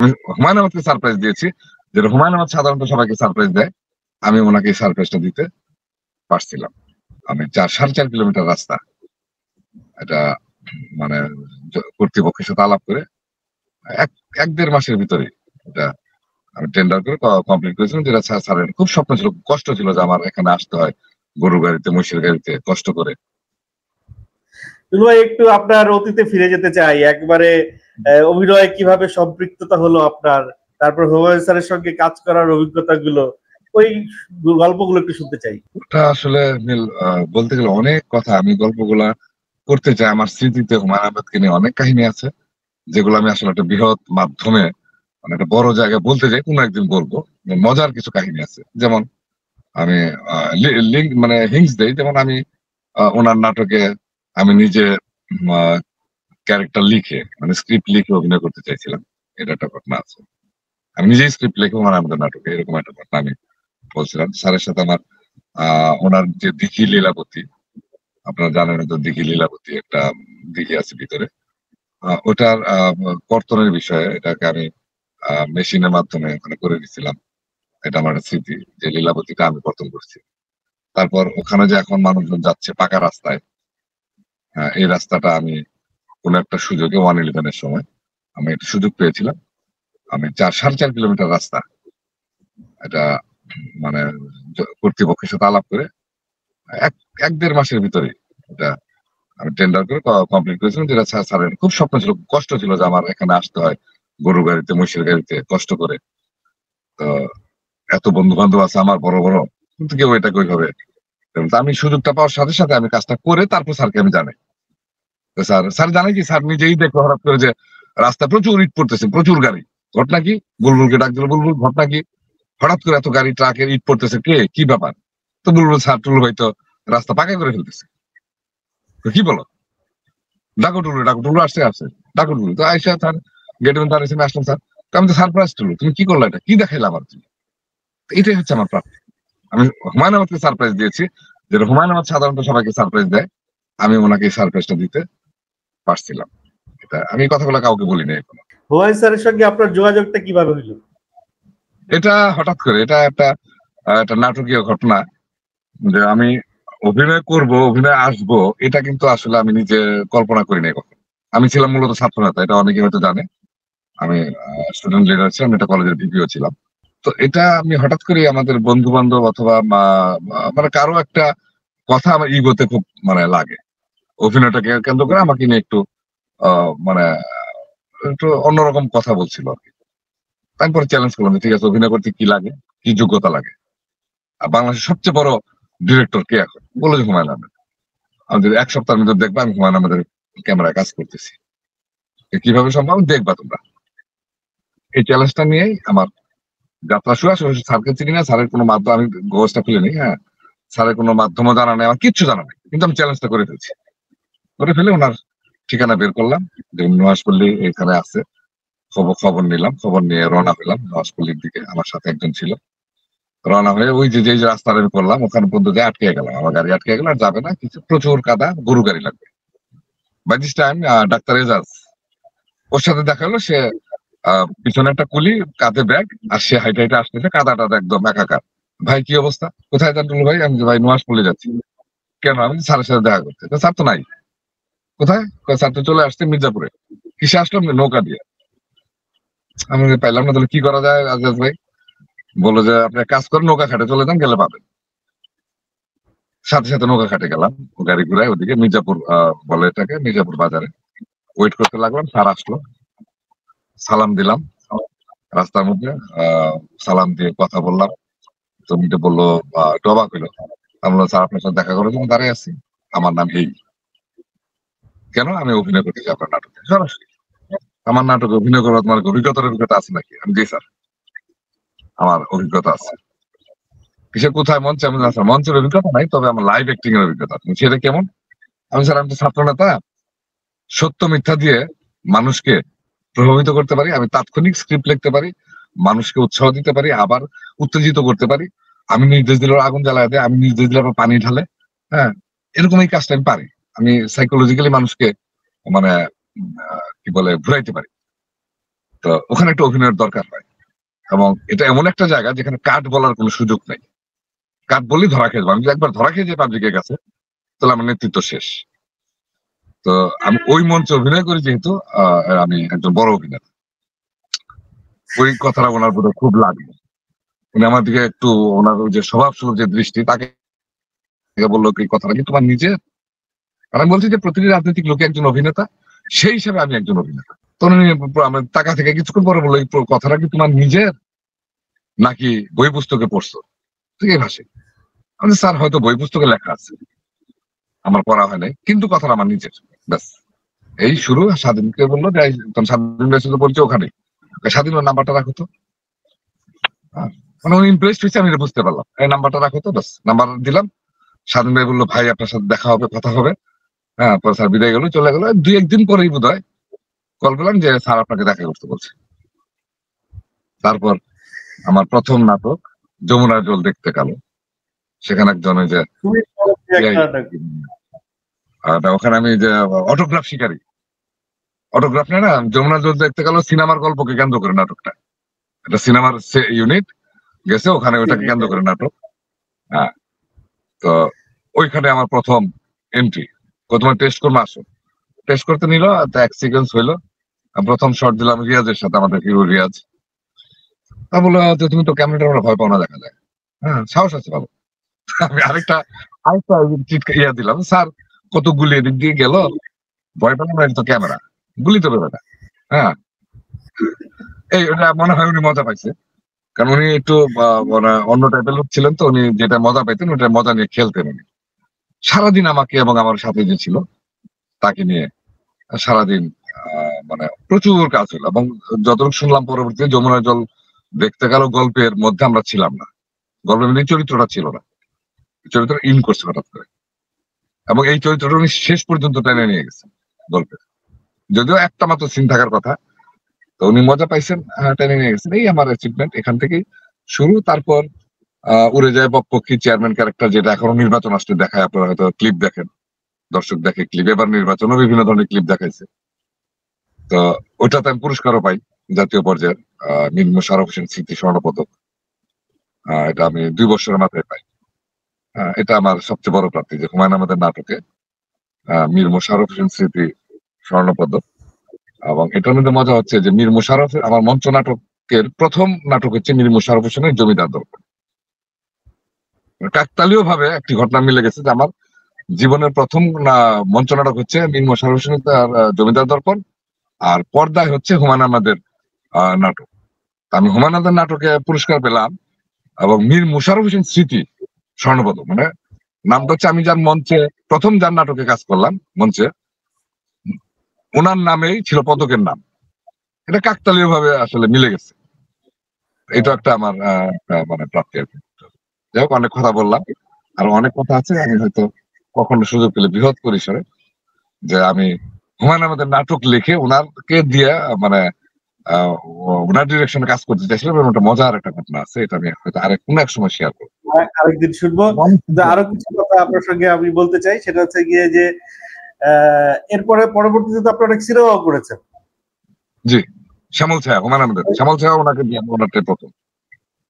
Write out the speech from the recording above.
আমি হুমায়ুন আহমেদকে সারপ্রাইজ দিয়েছি, যেটা হুমায়ুন আহমেদ সাধারণত সবাইকে সারপ্রাইজ দেয়, আমি ওনাকে সারপ্রাইজটা দিতে পারছিলাম। আমি 4.5 কিলোমিটার রাস্তা এটা মানে কর্তৃপক্ষের সাথে আলাপ করে এক এক দেড় মাসের ভিতরে এটা আমি টেন্ডার করে কমপ্লিট করেছিলাম, যেটা স্যারের খুব স্বপ্ন ছিল, কষ্ট ছিল যে আমার এখানে আসতে হয় গরুর গাড়িতে, মহিষের গাড়িতে কষ্ট করে। ভাই একটু আপনার অতীতে ফিরে যেতে চাই, একবারে অভিনয় কিভাবে সম্পৃক্ততা হলো আপনার, তারপর হুমায়ুন স্যারের সঙ্গে কাজ করার অভিজ্ঞতা গুলো, ওই গল্পগুলো একটু শুনতে চাই। ওটা আসলে বলতে গেলে অনেক কথা, আমি গল্পগুলা করতে চাই। আমার স্মৃতিতে হুমায়ুন আহমেদকে নিয়ে অনেক কাহিনী আছে, যেগুলো আমি আসলে একটা বৃহৎ মাধ্যমে মানে একটা বড় জায়গায় বলতে চাই, কোনো একদিন বলবো। মজার কিছু কাহিনী আছে, যেমন আমি লিঙ্ক মানে হিংস দেই, যেমন আমি ওনার নাটকে আমি নিজে ক্যারেক্টার লিখে মানে স্ক্রিপ্ট লিখে অভিনয় করতে চাইছিলাম, এটা একটা ঘটনা আছে। আমি নিজেই স্ক্রিপ্ট লিখে ওনার আমাদের নাটকে, এরকম একটা ঘটনা আমি বলছিলাম। স্যারের সাথে আমার ওনার যে দিঘি লীলাবতী, আপনারা জানেন তো, দিঘি লীলাবতী একটা দিঘি আছে ভিতরে, ওটার কর্তনের বিষয়ে এটাকে আমি মেশিনের মাধ্যমে ওখানে করে দিচ্ছিলাম। এটা আমার একটা স্মৃতি যে লীলাবতীটা আমি কর্তন করছি। তারপর ওখানে যে এখন মানুষজন যাচ্ছে পাকা রাস্তায়, এই রাস্তাটা আমি কোন একটা সুযোগে 111-এর সময় আমি একটা সুযোগ পেয়েছিলাম। আমি 4.5 কিলোমিটার রাস্তা এটা মানে কর্তৃপক্ষের সাথে আলাপ করে এক এক দেড় মাসের ভিতরে এটা আমি টেন্ডার করে কমপ্লিট করেছিলাম, যেটা স্যারের খুব স্বপ্ন ছিল, কষ্ট ছিল যে আমার এখানে আসতে হয় গরুর গাড়িতে, মহিষের গাড়িতে কষ্ট করে। তো এত বন্ধু বান্ধব আছে আমার বড় বড়, কিন্তু কেউ এটাকে ওইভাবে, আমি সুযোগটা পাওয়ার সাথে সাথে আমি কাজটা করে তারপর স্যারকে আমি জানাই। তো স্যার জানে কি, স্যার নিজেই দেখলো হঠাৎ করে যে রাস্তা প্রচুর ইট পড়তেছে, প্রচুর গাড়ি। ঘটনা কি? বুলবুলকে ডাক দিল, বুলবুল ঘটনা কি? হঠাৎ করে এত গাড়ি ট্রাকের ইট পড়তেছে, কে কি ব্যাপার? তো বুলবুল, স্যার টুলু ভাই তো রাস্তা পাকা করে ফেলতেছে। তো কি বলো, ডাকো টুলু আসছে ডাকো টুলু। তো আইসা স্যার গেট তার এসে আসলাম স্যার। তো আমি তো সারপ্রাইজ টুলু, তুমি কি করলো, এটা কি দেখাইলে আমার তুমি? এটাই হচ্ছে আমার প্রাপ্তি। আমি হুমায়ুন আহমেদকে সারপ্রাইজ দিয়েছি, যেটা হুমায়ুন আহমেদ সাধারণত সবাইকে সারপ্রাইজ দেয়, আমি ওনাকে সারপ্রাইজটা দিতে পারছিলাম। এটা আমি কথাগুলো কাউকে বলিনি এখনো। হুমায়ুন স্যারের সঙ্গে আপনার যোগাযোগটা কিভাবে হইলো? এটা হঠাৎ করে, এটা একটা একটা নাটকীয় ঘটনা, যে আমি অভিনয় করব, অভিনয় আসবো, এটা কিন্তু আসলে আমি নিজে কল্পনা করি নাই কখনো। আমি ছিলাম মূলত ছাত্র নেতা, এটা অনেকে হয়তো জানে। আমি স্টুডেন্ট লিডার ছিলাম, এটা কলেজের ভিপিও ছিলাম। তো এটা আমি হঠাৎ করে আমাদের বন্ধু বান্ধব অথবা মানে কারো একটা কথা আমার ইগোতে খুব মানে লাগে, অভিনয়টাকে কেন্দ্র করে আমাকে নিয়ে একটু মানে একটু অন্যরকম কথা বলছিল আর কি। আমি পরে চ্যালেঞ্জ করলাম যে ঠিক আছে, অভিনয় করতে কি লাগে, কি যোগ্যতা লাগে, আর বাংলাদেশের সবচেয়ে বড় ডিরেক্টর কে এখন? বলে যে হুমায়ুন আহমেদ। আমি যদি 1 সপ্তাহের ভিতর দেখবা আমি হুমায়ুন আহমেদের ক্যামেরায় কাজ করতেছি, কিভাবে সম্ভব দেখবা তোমরা। এই চ্যালেঞ্জটা নিয়েই আমার যাত্রা শুরু। আসলে স্যারকে চিনি না, স্যারের কোনো মাধ্যম আমি গোষ্ঠটা খুলে নিই, হ্যাঁ, স্যারের কোনো মাধ্যমও জানা নেই, আমার কিচ্ছু জানা নেই, কিন্তু আমি চ্যালেঞ্জটা করে ফেলছি। করে ফেলে ওনার ঠিকানা বের করলাম, যে নোয়াজপল্লী এখানে আছে। খবর নিলাম, খবর নিয়ে রওনা হলাম নোয়াজপল্লীর দিকে। আমার সাথে একজন ছিল। রওনা হয়ে ওই যে রাস্তাটা আমি করলাম ওখানে পর্যন্ত যে আটকে গেলাম, আমার গাড়ি আটকে গেল, আর যাবে না, কিছু প্রচুর কাদা, গরু গাড়ি লাগবে। By this time doctor Ejaz, ওর সাথে দেখা হলো। সে পিছনে একটা কুলি, কাঁধে ব্যাগ, আর সে হাইটে হাইটে আসতেছে, কাদাটা একদম একাকার। ভাই কি অবস্থা, কোথায় যান টুলু ভাই? আমি ভাই নোয়াজপল্লী যাচ্ছি। কেন? আমি স্যারের সাথে দেখা করতে। তো স্যার তো নাই। কোথায়? স্যার তো চলে আসছে মির্জাপুরে। কিসে আসলাম? নৌকা দিয়ে। আমি পাইলাম না, তাহলে কি করা যায় আজাদ ভাই? বললো যে আপনি কাজ করেন, নৌকা ঘাটে চলে যান, গেলে পাবেন। সাথে সাথে নৌকা ঘাটে গেলাম, গাড়ি ঘুরায় ওদিকে মির্জাপুর বলে এটাকে, মির্জাপুর বাজারে। ওয়েট করতে লাগলাম, স্যার আসলো, সালাম দিলাম রাস্তার মধ্যে। সালাম দিয়ে কথা বললাম। তুমি তো বললো, একটু অবাক হইলো। আমি বললাম স্যার আপনার সাথে দেখা করার জন্য দাঁড়িয়ে আছি, আমার নাম এই। কেন? আমি অভিনয় করতে চাই আপনার নাটকে। সরাসরি আমার নাটকে অভিনয় করার তোমার অভিজ্ঞতা আছে নাকি? আমি জি স্যার, আমার অভিজ্ঞতা আছে। কিসে, কোথায়? মঞ্চে? আমি স্যার মঞ্চের অভিজ্ঞতা নাই, তবে আমার লাইভ অ্যাক্টিং এর অভিজ্ঞতা। সেটা কেমন? আমি স্যার, আমি তো ছাত্র নেতা, সত্য মিথ্যা দিয়ে মানুষকে প্রভাবিত করতে পারি, আমি তাৎক্ষণিক স্ক্রিপ্ট লিখতে পারি, মানুষকে উৎসাহ দিতে পারি, আবার উত্তেজিত করতে পারি। আমি নির্দেশ দিলে আগুন জ্বালায় দেয়, আমি নির্দেশ দিলে আবার পানি ঢালে। হ্যাঁ, এরকম এই কাজটা আমি পারি। আমি সাইকোলজিক্যালি মানুষকে মানে কি বলে ঘুরাইতে পারি। তো ওখানে একটা অভিনয়ের দরকার হয়, এবং এটা এমন একটা জায়গা যেখানে কাট বলার কোনো সুযোগ নেই। কাট বললেই ধরা খেয়ে যাবো। আমি যদি একবার ধরা খেয়ে যাই পাবলিকের কাছে, তাহলে আমার নেতৃত্ব শেষ। তো আমি ওই মঞ্চে অভিনয় করি যেহেতু, আমি একজন বড় অভিনেতা, ওই কথাটা ওনার প্রতি খুব লাগে। উনি আমার দিকে একটু, ওনার ওই যে স্বভাবসুলভ যে দৃষ্টি, তাকে বললো এই কথাটা কি তোমার নিজের? আর আমি বলছি যে প্রতিটি রাজনৈতিক লোকে একজন অভিনেতা, সেই হিসাবে আমি একজন অভিনেতা। তো উনি আমার টাকা থেকে কিছুক্ষণ পরে বললো এই কথাটা কি তোমার নিজের, নাকি বই পুস্তকে পড়ছো? ঠিক এই ভাষায় আমি, স্যার হয়তো বই পুস্তকে লেখা আছে, আমার পড়া হয় নাই, কিন্তু কথাটা আমার নিজের। ব্যাস, এই শুরু। স্বাধীনকে বললো যে তখন স্বাধীন বেসিসে বলছে ওখানে, স্বাধীনের নাম্বারটা রাখো তো। মানে উনি ইমপ্রেসড হয়েছে, আমি এটা বুঝতে পারলাম। এই নাম্বারটা রাখো তো, ব্যাস নাম্বার দিলাম। স্বাধীন ভাই বললো ভাই আপনার সাথে দেখা হবে, কথা হবে। হ্যাঁ, পরে স্যার বিদায় গেল, চলে গেল। 2-1 দিন পরেই বোধ হয় কল পেলাম যে স্যার আপনাকে দেখা করতে বলছে। তারপর আমার প্রথম নাটক যমুনার জল দেখতে কালো, সেখানে একজন ওই যে খুবই চমৎকার একটা নাটক। ওখানে আমি যে অটোগ্রাফ শিকারী, অটোগ্রাফ নেয় না, যমুনার জল দেখতে কালো সিনেমার গল্পকে কেন্দ্র করে নাটকটা। এটা সিনেমার ইউনিট গেছে ওখানে, ওইটাকে কেন্দ্র করে নাটক। হ্যাঁ, তো ওইখানে আমার প্রথম এন্ট্রি। তোমার টেস্ট করবো, আসো। টেস্ট করতে নিল, এক সিকোয়েন্স হইলো। প্রথম শট দিলাম রিয়াজের সাথে, আমাদের হিরো রিয়াজ। তা বললো যে তুমি তো ক্যামেরাটা ভয় পাও না, দেখা যায়। হ্যাঁ, সাহস আছে ভালো। আমি আরেকটা ইয়া দিলাম, স্যার কত গুলি এদিক দিয়ে গেল, ভয় পেলাম না, এটা তো ক্যামেরা, গুলি তো বেরোবে না। হ্যাঁ, এই ওটা মনে হয় উনি মজা পাইছে, কারণ উনি একটু মানে অন্য টাইপের লোক ছিলেন, তো উনি যেটা মজা পাইতেন ওটা মজা নিয়ে খেলতেন উনি। সারাদিন আমাকে এবং আমার সাথে যে ছিল তাকে নিয়ে সারাদিন মানে প্রচুর কাজ হলো। এবং যতটুকু শুনলাম পরবর্তীতে, যমুনার জল দেখতে গেল গল্পের মধ্যে আমরা ছিলাম না, গল্পের মধ্যে চরিত্রটা ছিল না, চরিত্র ইন করছে হঠাৎ করে, এবং এই চরিত্রটা উনি শেষ পর্যন্ত টেনে নিয়ে গেছেন গল্পের। যদিও একটা মাত্র সিন থাকার কথা, তো উনি মজা পাইছেন, টেনে নিয়ে গেছেন। এই আমার অ্যাচিভমেন্ট এখান থেকেই শুরু। তারপর উড়ে যায় বকপক্ষী চেয়ারম্যান ক্যারেক্টার, যেটা এখনো নির্বাচন আসলে দেখায়, আপনারা হয়তো ক্লিপ দেখেন, দর্শক দেখে ক্লিপ, এবার নির্বাচনও বিভিন্ন ধরনের ক্লিপ দেখাইছে। তো ওইটাতে আমি পুরস্কারও পাই জাতীয় পর্যায়ের, মীর মোশাররফ হোসেন স্মৃতি স্বর্ণপদক। এটা আমি 2 বছরের মাথায় পাই। এটা আমার সবচেয়ে বড় প্রাপ্তি, যে হুমায়ুন আহমেদের নাটকে মীর মোশাররফ হোসেন স্মৃতি স্বর্ণপদক। এবং এটার মধ্যে মজা হচ্ছে যে মীর মোশাররফ, আমার মঞ্চ নাটকের প্রথম নাটক হচ্ছে মীর মোশাররফ হোসেনের জমিদার দর্পণ। কাকতালীয় ভাবে একটি ঘটনা মিলে গেছে যে আমার জীবনের প্রথম মঞ্চ নাটক হচ্ছে মীর মোশাররফ হোসেনের জমিদার দর্পণ, আর পর্দায় হচ্ছে হুমায়ুন আহমেদের নাটক। আমি হুমায়ুন আহমেদের নাটকে পুরস্কার পেলাম, এবং মীর মোশাররফ হোসেন স্মৃতি স্বর্ণপদক। মানে নামটা হচ্ছে, আমি যার মঞ্চে প্রথম যার নাটকে কাজ করলাম মঞ্চে, ওনার নামেই ছিল পদকের নাম। এটা কাকতালীয় ভাবে আসলে মিলে গেছে। এটা একটা আমার মানে প্রাপ্তি আর কি। যাই হোক, অনেক কথা বললাম, আর অনেক কথা আছে, আমি হয়তো কখনো সুযোগ পেলে বৃহৎ পরিসরে, যে আমি হুমায়ুন আহমেদের নাটক লিখে ওনাকে দিয়ে মানে ওনার ডিরেকশনে কাজ করতে চাইছিলাম, এবং একটা মজার একটা ঘটনা আছে, এটা আমি হয়তো কোনো এক সময় শেয়ার করবো। আরেকদিন শুনবো। কিন্তু আরো কিছু কথা আপনার সঙ্গে আমি বলতে চাই, সেটা হচ্ছে গিয়ে যে এরপরে পরবর্তীতে তো আপনি অনেক সিনেমাও করেছেন। জি, শ্যামল ছায়া, হুমায়ুন আহমেদের শ্যামল ছায়া, ওনাকে দিয়ে ওনারটাই প্রথম।